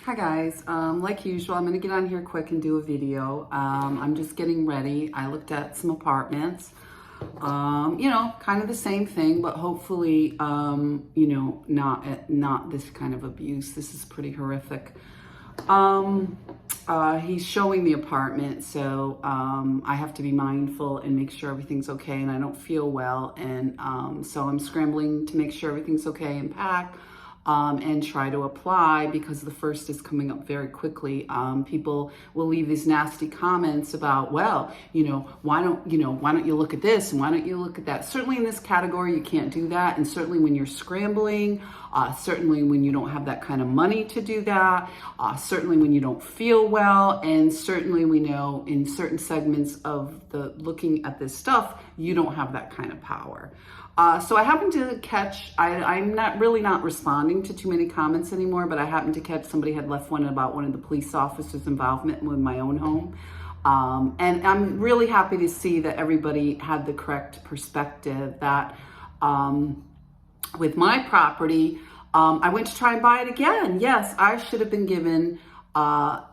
Hi guys, like usual, I'm gonna get on here quick and do a video. I'm just getting ready. I looked at some apartments, kind of the same thing, but hopefully, not this kind of abuse. This is pretty horrific. He's showing the apartment, so I have to be mindful and make sure everything's okay, and I don't feel well, and so I'm scrambling to make sure everything's okay and pack. And try to apply because the first is coming up very quickly. People will leave these nasty comments about, well, why don't you look at this and why don't you look at that? Certainly in this category, you can't do that. And certainly when you're scrambling, certainly when you don't have that kind of money to do that, certainly when you don't feel well, and certainly we know in certain segments of the looking at this stuff, you don't have that kind of power. So I happened to catch, I'm not responding to too many comments anymore, but I happened to catch somebody had left one about one of the police officers' involvement with my own home. And I'm really happy to see that everybody had the correct perspective that with my property, I went to try and buy it again. Yes, I should have been given the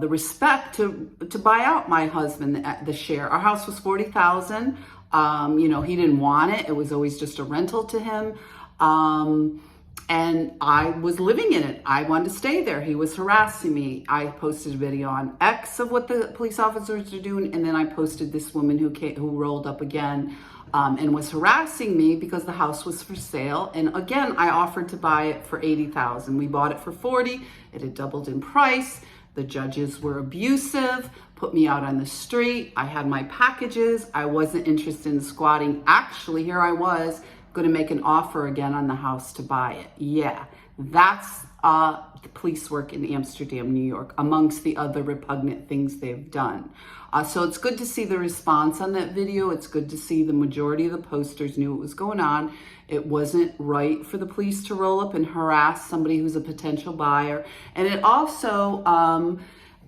respect to buy out my husband the share. Our house was $40,000. He didn't want it. It was always just a rental to him. And I was living in it. I wanted to stay there. He was harassing me. I posted a video on X of what the police officers are doing. And then I posted this woman who rolled up again, and was harassing me because the house was for sale. And again, I offered to buy it for $80,000. We bought it for $40,000. It had doubled in price. The judges were abusive, put me out on the street. I had my packages. I wasn't interested in squatting. Actually, here I was going to make an offer again on the house to buy it. Yeah, that's the police work in Amsterdam, New York, amongst the other repugnant things they've done. So it's good to see the response on that video. It's good to see the majority of the posters knew what was going on. It wasn't right for the police to roll up and harass somebody who's a potential buyer. And it also,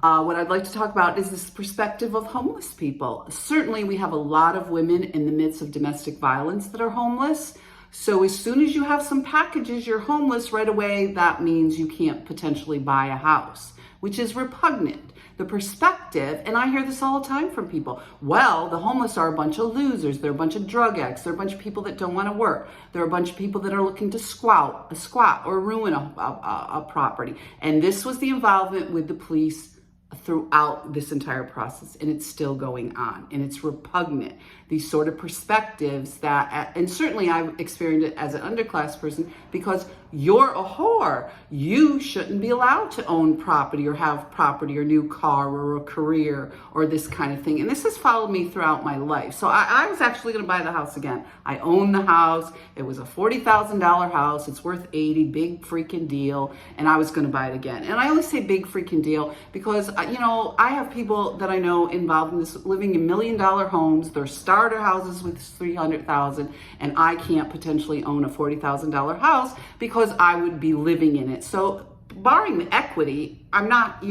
what I'd like to talk about is this perspective of homeless people. Certainly we have a lot of women in the midst of domestic violence that are homeless. So as soon as you have some packages, you're homeless right away. That means you can't potentially buy a house, which is repugnant. The perspective, and I hear this all the time from people, well, the homeless are a bunch of losers. They're a bunch of drug addicts. They're a bunch of people that don't want to work. They're a bunch of people that are looking to squat or ruin a property. And this was the involvement with the police throughout this entire process, and it's still going on, and it's repugnant. These sort of perspectives that, and certainly I've experienced it as an underclass person, because you're a whore. You shouldn't be allowed to own property or have property or new car or a career or this kind of thing. And this has followed me throughout my life. So I was actually going to buy the house again. I own the house. It was a $40,000 house. It's worth $80,000, big freaking deal. And I was going to buy it again. And I only say big freaking deal because, I have people that I know involved in this living in $1 million homes. They're starter houses with $300,000, and I can't potentially own a $40,000 house because I would be living in it. So barring the equity, I'm not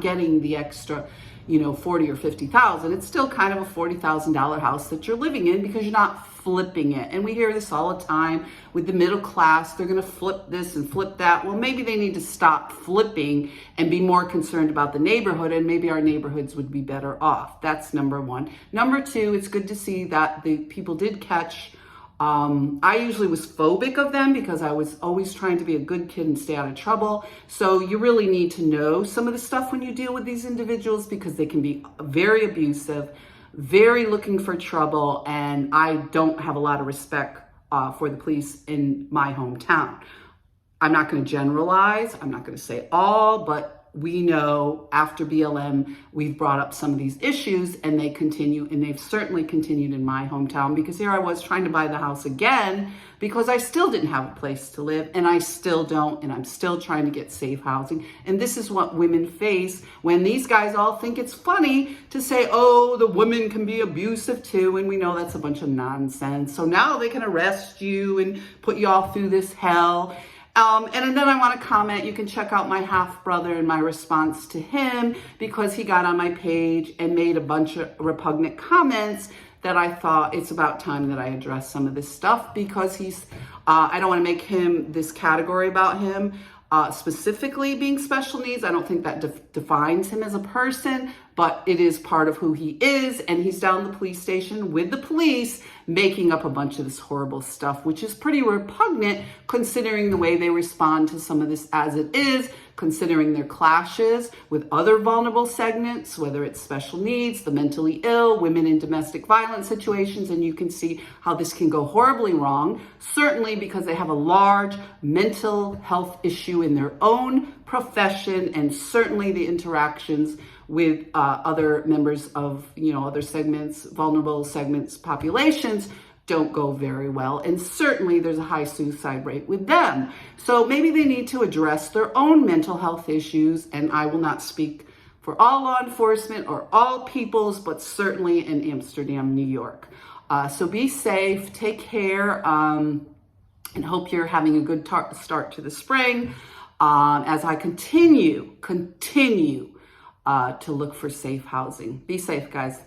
getting the extra, 40 or 50,000. It's still kind of a $40,000 house that you're living in because you're not flipping it. And we hear this all the time with the middle class. They're going to flip this and flip that. Well, maybe they need to stop flipping and be more concerned about the neighborhood, and maybe our neighborhoods would be better off. That's number one. Number two, it's good to see that the people did catch. I usually was phobic of them because I was always trying to be a good kid and stay out of trouble. So you really need to know some of the stuff when you deal with these individuals, because they can be very abusive, very looking for trouble, and I don't have a lot of respect for the police in my hometown. I'm not going to generalize. I'm not going to say all, but we know after BLM, we've brought up some of these issues, and they continue, and they've certainly continued in my hometown, because here I was trying to buy the house again because I still didn't have a place to live, and I still don't, and I'm still trying to get safe housing. And this is what women face when these guys all think it's funny to say, oh, the women can be abusive too, and we know that's a bunch of nonsense. So now they can arrest you and put you all through this hell. And then I want to comment, you can check out my half brother and my response to him, because he got on my page and made a bunch of repugnant comments that I thought it's about time that I address some of this stuff, because I don't want to make him this category about him. specifically being special needs. I don't think that defines him as a person, but it is part of who he is. And he's down the police station with the police making up a bunch of this horrible stuff, which is pretty repugnant considering the way they respond to some of this as it is, considering their clashes with other vulnerable segments, whether it's special needs, the mentally ill, women in domestic violence situations. And you can see how this can go horribly wrong, certainly because they have a large mental health issue in their own profession, and certainly the interactions with other members of, other segments, vulnerable segments, populations don't go very well. And certainly there's a high suicide rate with them. So maybe they need to address their own mental health issues. And I will not speak for all law enforcement or all peoples, but certainly in Amsterdam, New York. So be safe, take care, and hope you're having a good start to the spring as I continue to look for safe housing. Be safe, guys.